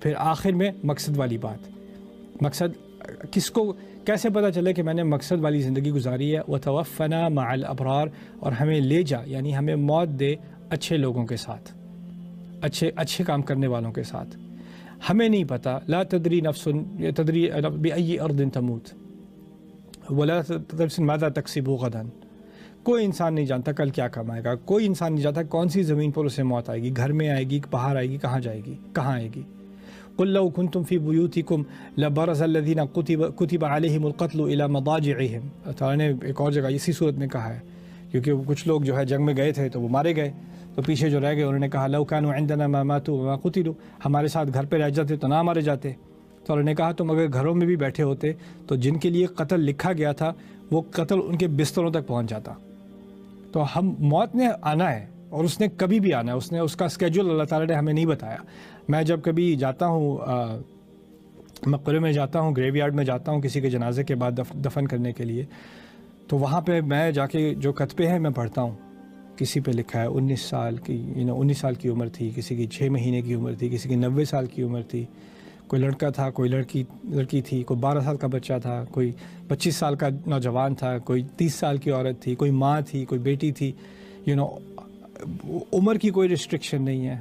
پھر آخر میں مقصد والی بات، مقصد کس کو کیسے پتہ چلے کہ میں نے مقصد والی زندگی گزاری ہے؟ وَتَوَفَّنَا مَعَ الْأَبْرَارِ، اور ہمیں لے جا، یعنی ہمیں موت دے اچھے لوگوں کے ساتھ، اچھے کام کرنے والوں کے ساتھ۔ ہمیں نہیں پتہ، لا تدری نفس تدری بأي أرض تموت ولا تدری نفس ماذا تکسب غدا، کوئی انسان نہیں جانتا کل کیا کمائے گا، کوئی انسان نہیں جانتا کون سی زمین پر اسے موت آئے گی، گھر میں آئے گی، باہر آئے گی، کہاں جائے گی، کہاں آئے گی۔ قل لو كنتم في بيوتكم لبرز الذين كتب عليهم القتل الى مضاجعهم، تعالیٰ نے ایک اور جگہ اسی صورت میں کہا ہے، کیونکہ کچھ لوگ جو ہے جنگ میں گئے تھے تو وہ مارے گئے، تو پیچھے جو رہ گئے انہوں نے کہا لو كانوا عندنا ما ماتوا وما قتلوا، ہمارے ساتھ گھر پہ رہ جاتے تو نہ مارے جاتے۔ تو انہوں نے کہا تم اگر گھروں میں بھی بیٹھے ہوتے تو جن کے لیے قتل لکھا گیا تھا وہ قتل ان کے بستروں تک پہنچ جاتا۔ تو ہم موت نے آنا ہے اور اس نے کبھی بھی آنا ہے، اس کا اسکیجول اللہ تعالیٰ نے ہمیں نہیں بتایا۔ میں جب کبھی جاتا ہوں مقبرے میں جاتا ہوں، گریو یارڈ میں جاتا ہوں کسی کے جنازے کے بعد دفن کرنے کے لیے، تو وہاں پہ میں جا کے جو کتبے ہیں میں پڑھتا ہوں، کسی پہ لکھا ہے 19 سال کی 19 سال کی عمر تھی، کسی کی 6 مہینے کی عمر تھی، کسی کی 90 سال کی عمر تھی، کوئی لڑکا تھا، کوئی لڑکی تھی، کوئی 12 سال کا بچہ تھا، کوئی 25 سال کا نوجوان تھا، کوئی 30 سال کی عورت تھی، کوئی ماں تھی، کوئی بیٹی تھی۔ عمر کی کوئی ریسٹرکشن نہیں ہے،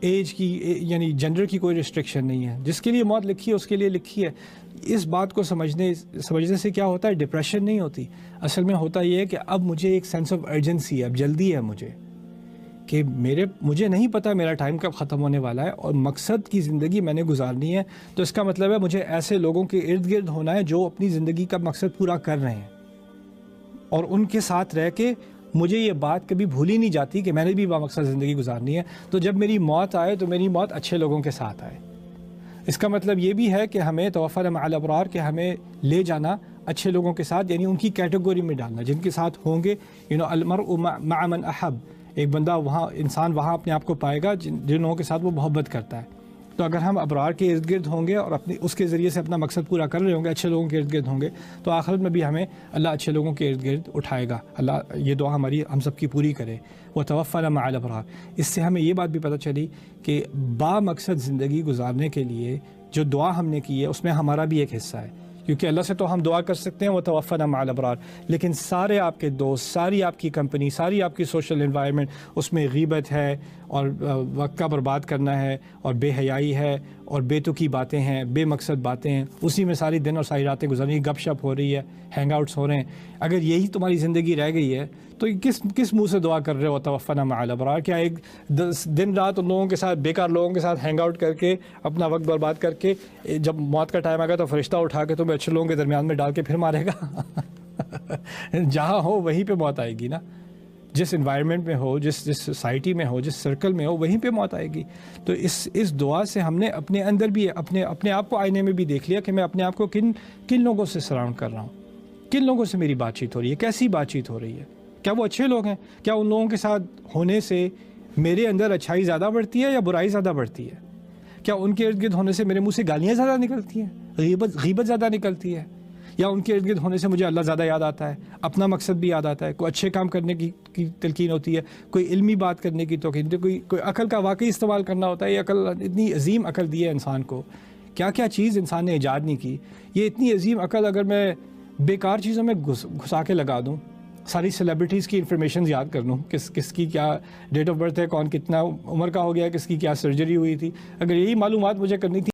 ایج کی یعنی جنڈر کی کوئی ریسٹرکشن نہیں ہے، جس کے لیے موت لکھی ہے اس کے لیے لکھی ہے۔ اس بات کو سمجھنے سے کیا ہوتا ہے، ڈپریشن نہیں ہوتی، اصل میں ہوتا یہ ہے کہ اب مجھے ایک سینس آف ارجنسی ہے، اب جلدی ہے مجھے کہ مجھے نہیں پتا میرا ٹائم کب ختم ہونے والا ہے اور مقصد کی زندگی میں نے گزارنی ہے، تو اس کا مطلب ہے مجھے ایسے لوگوں کے ارد گرد ہونا ہے جو اپنی زندگی کا مقصد پورا کر رہے ہیں، اور ان کے ساتھ رہ کے مجھے یہ بات کبھی بھول ہی نہیں جاتی کہ میں نے بھی بامقصد زندگی گزارنی ہے۔ تو جب میری موت آئے تو میری موت اچھے لوگوں کے ساتھ آئے۔ اس کا مطلب یہ بھی ہے کہ ہمیں توفینا مع الابرار، کہ ہمیں لے جانا اچھے لوگوں کے ساتھ، یعنی ان کی کیٹیگری میں ڈالنا، جن کے ساتھ ہوں گے المرء مع من احب، ایک بندہ انسان وہاں اپنے آپ کو پائے گا جن لوگوں کے ساتھ وہ محبت کرتا ہے۔ تو اگر ہم ابرار کے ارد گرد ہوں گے اور اس کے ذریعے سے اپنا مقصد پورا کر رہے ہوں گے، اچھے لوگوں کے ارد گرد ہوں گے، تو آخرت میں بھی ہمیں اللہ اچھے لوگوں کے ارد گرد اٹھائے گا۔ اللہ یہ دعا ہم سب کی پوری کرے، وتوفنا مع الابرار۔ اس سے ہمیں یہ بات بھی پتہ چلی کہ با مقصد زندگی گزارنے کے لیے جو دعا ہم نے کی ہے اس میں ہمارا بھی ایک حصہ ہے، کیونکہ اللہ سے تو ہم دعا کر سکتے ہیں وتوفنا مع الابرار، لیکن سارے آپ کے دوست، ساری آپ کی کمپنی، ساری آپ کی سوشل انوائرمنٹ، اس میں غیبت ہے اور وقت کا برباد کرنا ہے اور بے حیائی ہے اور بے تکی باتیں ہیں، بے مقصد باتیں ہیں، اسی میں ساری دن اور ساری راتیں گزرنی، گپ شپ ہو رہی ہے، ہینگ آؤٹس ہو رہے ہیں۔ اگر یہی تمہاری زندگی رہ گئی ہے تو کس منہ سے دعا کر رہے ہو توفنا مع الابرار؟ کیا ایک دن رات ان لوگوں کے ساتھ، بیکار لوگوں کے ساتھ ہینگ آؤٹ کر کے اپنا وقت برباد کر کے جب موت کا ٹائم آ گا تو فرشتہ اٹھا کے تمہیں اچھے لوگوں کے درمیان میں ڈال کے پھر مارے گا؟ جہاں ہو وہیں پہ موت آئے گی نا، جس انوائرمنٹ میں ہو، جس سوسائٹی میں ہو، جس سرکل میں ہو، وہیں پہ موت آئے گی۔ تو اس دعا سے ہم نے اپنے اندر بھی اپنے آپ کو آئینے میں بھی دیکھ لیا کہ میں اپنے آپ کو کن لوگوں سے سراؤنڈ کر رہا ہوں، کن لوگوں سے میری بات چیت ہو رہی ہے، کیسی بات چیت ہو رہی ہے، کیا وہ اچھے لوگ ہیں؟ کیا ان لوگوں کے ساتھ ہونے سے میرے اندر اچھائی زیادہ بڑھتی ہے یا برائی زیادہ بڑھتی ہے؟ کیا ان کے ارد گرد ہونے سے میرے منہ سے گالیاں زیادہ نکلتی ہیں، غیبت زیادہ نکلتی ہے، یا ان کے ارد گرد ہونے سے مجھے اللہ زیادہ یاد آتا ہے، اپنا مقصد بھی یاد آتا ہے، کوئی اچھے کام کرنے کی تلقین ہوتی ہے، کوئی علمی بات کرنے کی توقین، کوئی عقل کا واقعی استعمال کرنا ہوتا ہے۔ یہ عقل اتنی عظیم عقل دی ہے انسان کو، کیا کیا چیز انسان نے ایجاد نہیں کی، یہ اتنی عظیم عقل اگر میں بیکار چیزوں میں گھسا کے لگا دوں، ساری سیلیبریٹیز کی انفارمیشن یاد کر لوں، کس کی کیا ڈیٹ آف برتھ ہے، کون کتنا عمر کا ہو گیا، کس کی کیا سرجری ہوئی تھی، اگر یہی معلومات مجھے کرنی تھی